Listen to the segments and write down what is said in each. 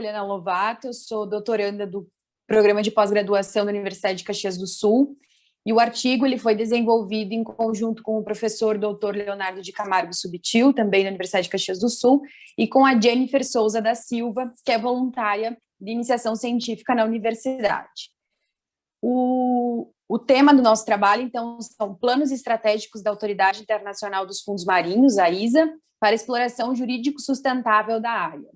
Poliana Lovato, eu sou doutoranda do programa de pós-graduação da Universidade de Caxias do Sul, e o artigo ele foi desenvolvido em conjunto com o professor Dr. Leonardo de Camargo Subtil, também da Universidade de Caxias do Sul, e com a Jennifer Souza da Silva, que é voluntária de iniciação científica na universidade. O tema do nosso trabalho, então, são planos estratégicos da Autoridade Internacional dos Fundos Marinhos, a ISA, para exploração jurídico sustentável da área.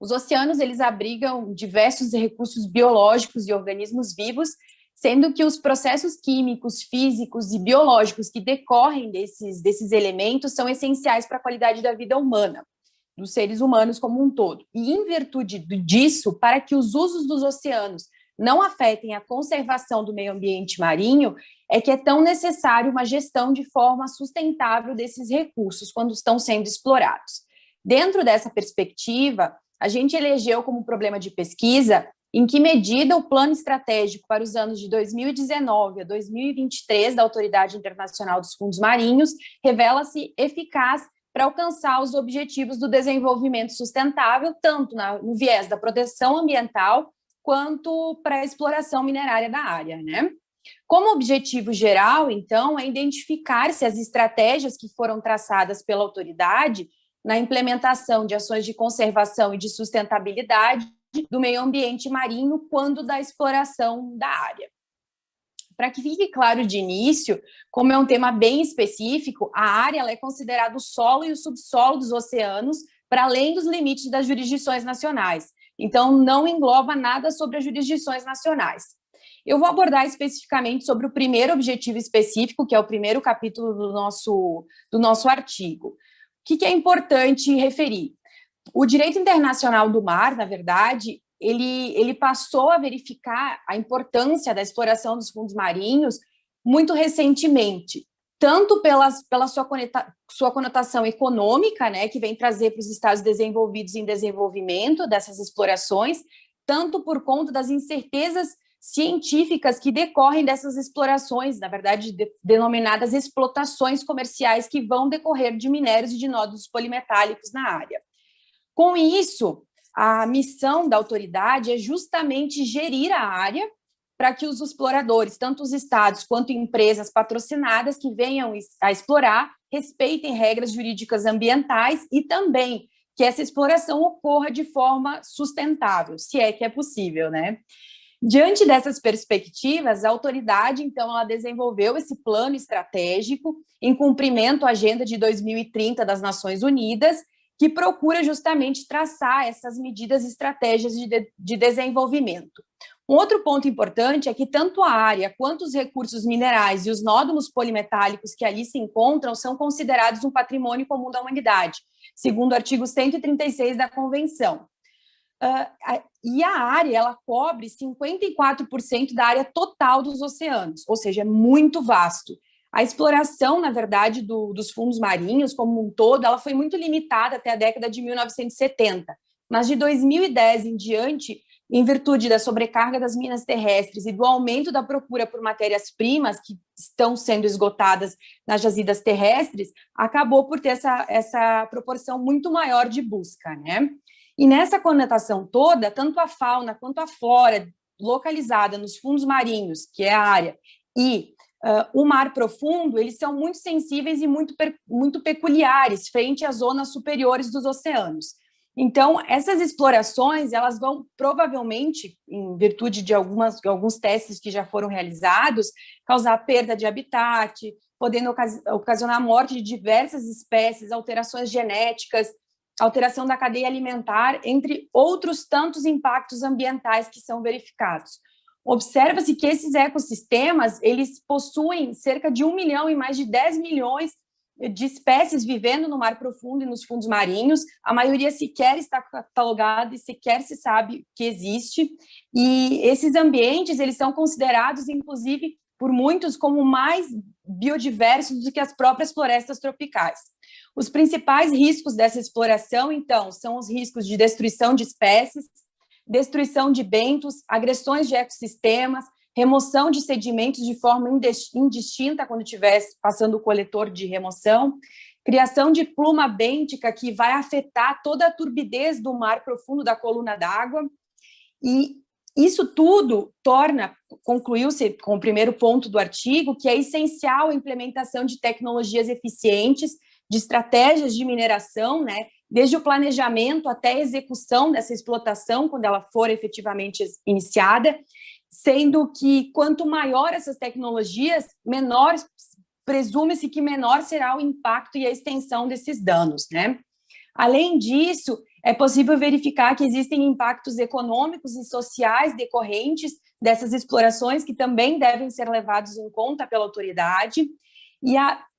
Os oceanos, eles abrigam diversos recursos biológicos e organismos vivos, sendo que os processos químicos, físicos e biológicos que decorrem desses elementos são essenciais para a qualidade da vida humana, dos seres humanos como um todo. E, em virtude disso, para que os usos dos oceanos não afetem a conservação do meio ambiente marinho, é que é tão necessário uma gestão de forma sustentável desses recursos quando estão sendo explorados. Dentro dessa perspectiva, a gente elegeu como problema de pesquisa em que medida o plano estratégico para os anos de 2019 a 2023 da Autoridade Internacional dos Fundos Marinhos revela-se eficaz para alcançar os objetivos do desenvolvimento sustentável, tanto no viés da proteção ambiental, quanto para a exploração minerária da área, né? Como objetivo geral, então, é identificar se as estratégias que foram traçadas pela autoridade na implementação de ações de conservação e de sustentabilidade do meio ambiente marinho quando da exploração da área. Para que fique claro de início, como é um tema bem específico, a área ela é considerada o solo e o subsolo dos oceanos para além dos limites das jurisdições nacionais. Então, não engloba nada sobre as jurisdições nacionais. Eu vou abordar especificamente sobre o primeiro objetivo específico, que é o primeiro capítulo do nosso artigo. O que é importante referir? O direito internacional do mar, na verdade, ele passou a verificar a importância da exploração dos fundos marinhos muito recentemente, tanto pela sua conotação econômica, né, que vem trazer para os estados desenvolvidos em desenvolvimento dessas explorações, tanto por conta das incertezas científicas que decorrem dessas explorações, na verdade, denominadas explotações comerciais que vão decorrer de minérios e de nódulos polimetálicos na área. Com isso, a missão da autoridade é justamente gerir a área para que os exploradores, tanto os estados quanto empresas patrocinadas que venham a explorar, respeitem regras jurídicas ambientais e também que essa exploração ocorra de forma sustentável, se é que é possível, né? Diante dessas perspectivas, a autoridade, então, ela desenvolveu esse plano estratégico em cumprimento à Agenda de 2030 das Nações Unidas, que procura justamente traçar essas medidas e estratégias de desenvolvimento. Um outro ponto importante é que tanto a área quanto os recursos minerais e os nódulos polimetálicos que ali se encontram são considerados um patrimônio comum da humanidade, segundo o artigo 136 da Convenção. E a área, ela cobre 54% da área total dos oceanos, ou seja, é muito vasto. A exploração, na verdade, dos fundos marinhos como um todo, ela foi muito limitada até a década de 1970, mas de 2010 em diante, em virtude da sobrecarga das minas terrestres e do aumento da procura por matérias-primas que estão sendo esgotadas nas jazidas terrestres, acabou por ter essa proporção muito maior de busca, né? E nessa conotação toda, tanto a fauna quanto a flora localizada nos fundos marinhos, que é a área, e o mar profundo, eles são muito sensíveis e muito peculiares frente às zonas superiores dos oceanos. Então, essas explorações, elas vão provavelmente, em virtude de alguns testes que já foram realizados, causar perda de habitat, podendo ocasionar a morte de diversas espécies, alterações genéticas, alteração da cadeia alimentar, entre outros tantos impactos ambientais que são verificados. Observa-se que esses ecossistemas, eles possuem cerca de 1 milhão e mais de 10 milhões de espécies vivendo no mar profundo e nos fundos marinhos, a maioria sequer está catalogada e sequer se sabe que existe, e esses ambientes, eles são considerados, inclusive, por muitos como mais biodiversos do que as próprias florestas tropicais. Os principais riscos dessa exploração, então, são os riscos de destruição de espécies, destruição de bentos, agressões de ecossistemas, remoção de sedimentos de forma indistinta quando estiver passando o coletor de remoção, criação de pluma bêntica que vai afetar toda a turbidez do mar profundo da coluna d'água. E isso tudo concluiu-se com o primeiro ponto do artigo, que é essencial a implementação de tecnologias eficientes, de estratégias de mineração, né, desde o planejamento até a execução dessa explotação, quando ela for efetivamente iniciada, sendo que quanto maior essas tecnologias, menor, presume-se que menor será o impacto e a extensão desses danos, né? Além disso, é possível verificar que existem impactos econômicos e sociais decorrentes dessas explorações que também devem ser levados em conta pela autoridade. E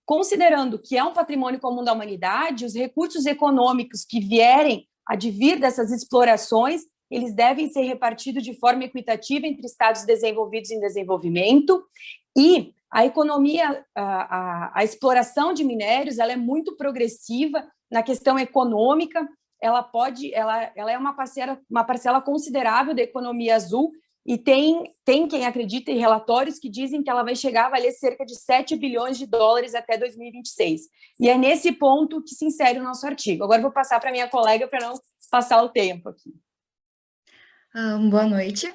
considerando que é um patrimônio comum da humanidade, os recursos econômicos que vierem a advir dessas explorações, eles devem ser repartidos de forma equitativa entre estados desenvolvidos e em desenvolvimento. E a economia, a exploração de minérios, ela é muito progressiva na questão econômica, ela é uma parcela considerável da economia azul, e tem quem acredita em relatórios que dizem que ela vai chegar a valer cerca de 7 bilhões de dólares até 2026. E é nesse ponto que se insere o nosso artigo. Agora eu vou passar para a minha colega para não passar o tempo aqui. Boa noite.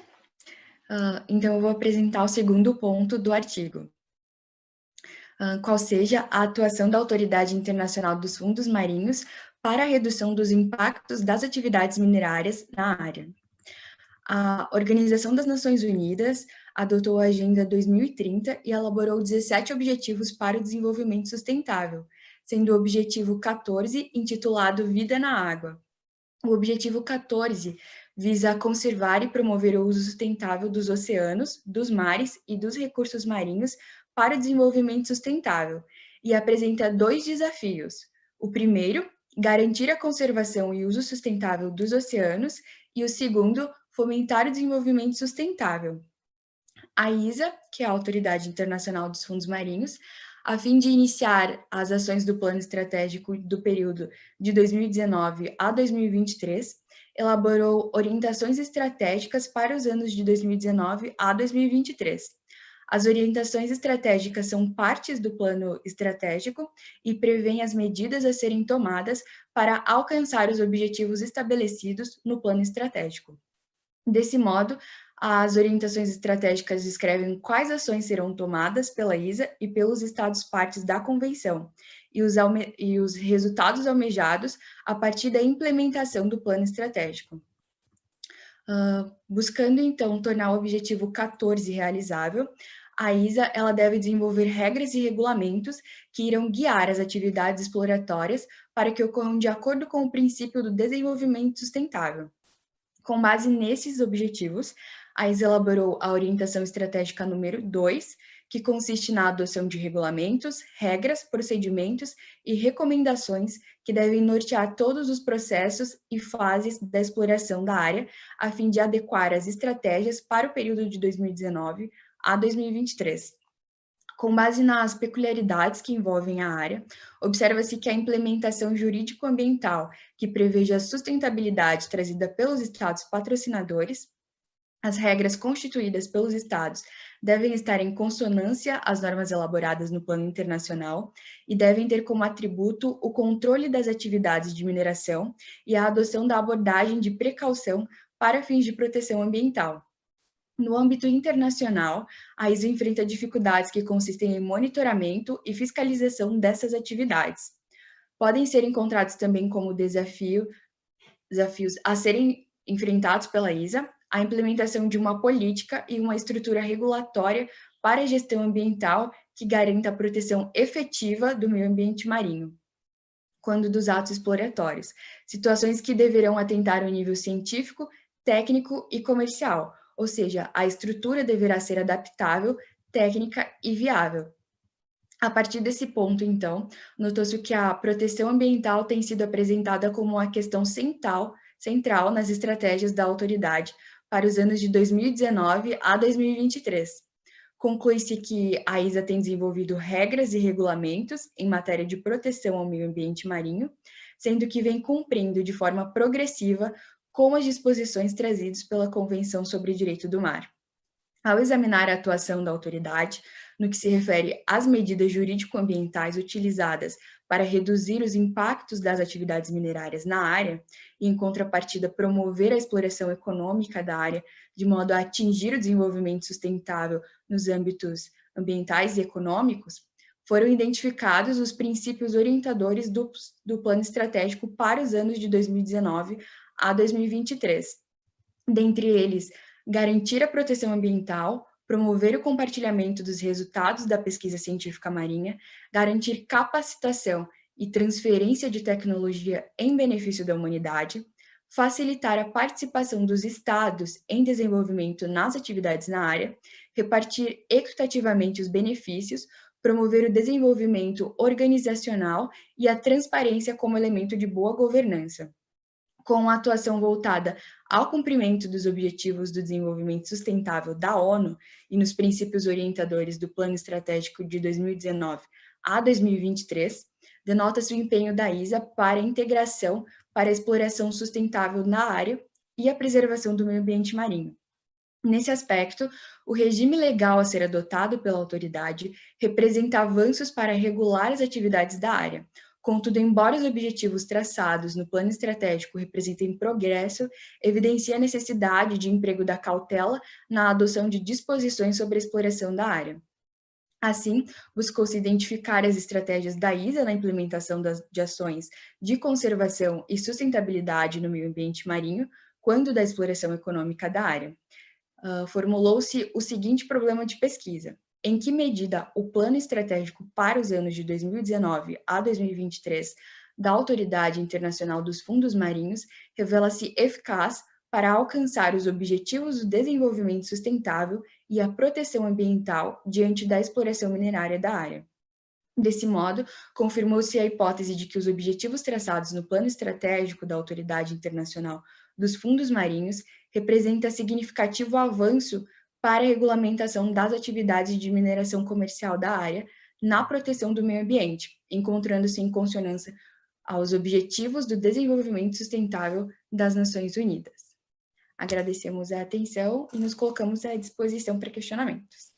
Então, eu vou apresentar o segundo ponto do artigo. Qual seja a atuação da Autoridade Internacional dos Fundos Marinhos para a redução dos impactos das atividades minerárias na área. A Organização das Nações Unidas adotou a Agenda 2030 e elaborou 17 Objetivos para o Desenvolvimento Sustentável, sendo o Objetivo 14 intitulado Vida na Água. O Objetivo 14 visa conservar e promover o uso sustentável dos oceanos, dos mares e dos recursos marinhos para o desenvolvimento sustentável, e apresenta 2 desafios. O primeiro, garantir a conservação e uso sustentável dos oceanos, e o segundo, fomentar o desenvolvimento sustentável. A ISA, que é a Autoridade Internacional dos Fundos Marinhos, a fim de iniciar as ações do Plano Estratégico do período de 2019 a 2023, elaborou orientações estratégicas para os anos de 2019 a 2023. As orientações estratégicas são partes do plano estratégico e prevêem as medidas a serem tomadas para alcançar os objetivos estabelecidos no plano estratégico. Desse modo, as orientações estratégicas descrevem quais ações serão tomadas pela ISA e pelos Estados partes da Convenção, e os resultados almejados a partir da implementação do plano estratégico. Buscando, então, tornar o objetivo 14 realizável, a ISA ela deve desenvolver regras e regulamentos que irão guiar as atividades exploratórias para que ocorram de acordo com o princípio do desenvolvimento sustentável. Com base nesses objetivos, a ISA elaborou a orientação estratégica número 2, que consiste na adoção de regulamentos, regras, procedimentos e recomendações que devem nortear todos os processos e fases da exploração da área, a fim de adequar as estratégias para o período de 2019 a 2023. Com base nas peculiaridades que envolvem a área, observa-se que a implementação jurídico-ambiental que preveja a sustentabilidade trazida pelos Estados patrocinadores, as regras constituídas pelos Estados devem estar em consonância às normas elaboradas no plano internacional e devem ter como atributo o controle das atividades de mineração e a adoção da abordagem de precaução para fins de proteção ambiental. No âmbito internacional, a ISA enfrenta dificuldades que consistem em monitoramento e fiscalização dessas atividades. Podem ser encontrados também como desafios a serem enfrentados pela ISA, a implementação de uma política e uma estrutura regulatória para a gestão ambiental que garanta a proteção efetiva do meio ambiente marinho, quando dos atos exploratórios, situações que deverão atentar ao nível científico, técnico e comercial, ou seja, a estrutura deverá ser adaptável, técnica e viável. A partir desse ponto, então, notou-se que a proteção ambiental tem sido apresentada como uma questão central nas estratégias da autoridade para os anos de 2019 a 2023. Conclui-se que a ISA tem desenvolvido regras e regulamentos em matéria de proteção ao meio ambiente marinho, sendo que vem cumprindo de forma progressiva com as disposições trazidas pela Convenção sobre o Direito do Mar. Ao examinar a atuação da autoridade, no que se refere às medidas jurídico-ambientais utilizadas para reduzir os impactos das atividades minerárias na área e, em contrapartida, promover a exploração econômica da área de modo a atingir o desenvolvimento sustentável nos âmbitos ambientais e econômicos, foram identificados os princípios orientadores do Plano Estratégico para os anos de 2019 a 2023. Dentre eles, garantir a proteção ambiental, promover o compartilhamento dos resultados da pesquisa científica marinha, garantir capacitação e transferência de tecnologia em benefício da humanidade, facilitar a participação dos estados em desenvolvimento nas atividades na área, repartir equitativamente os benefícios, promover o desenvolvimento organizacional e a transparência como elemento de boa governança, com a atuação voltada ao cumprimento dos Objetivos do Desenvolvimento Sustentável da ONU e nos princípios orientadores do Plano Estratégico de 2019 a 2023, denota-se o empenho da ISA para a integração para a exploração sustentável na área e a preservação do meio ambiente marinho. Nesse aspecto, o regime legal a ser adotado pela autoridade representa avanços para regular as atividades da área. Contudo, embora os objetivos traçados no plano estratégico representem progresso, evidencia a necessidade de emprego da cautela na adoção de disposições sobre a exploração da área. Assim, buscou-se identificar as estratégias da ISA na implementação de ações de conservação e sustentabilidade no meio ambiente marinho, quando da exploração econômica da área. Formulou-se o seguinte problema de pesquisa: em que medida o plano estratégico para os anos de 2019 a 2023 da Autoridade Internacional dos Fundos Marinhos revela-se eficaz para alcançar os objetivos do desenvolvimento sustentável e a proteção ambiental diante da exploração minerária da área. Desse modo, confirmou-se a hipótese de que os objetivos traçados no plano estratégico da Autoridade Internacional dos Fundos Marinhos representa significativo avanço para a regulamentação das atividades de mineração comercial da área na proteção do meio ambiente, encontrando-se em consonância aos Objetivos do Desenvolvimento Sustentável das Nações Unidas. Agradecemos a atenção e nos colocamos à disposição para questionamentos.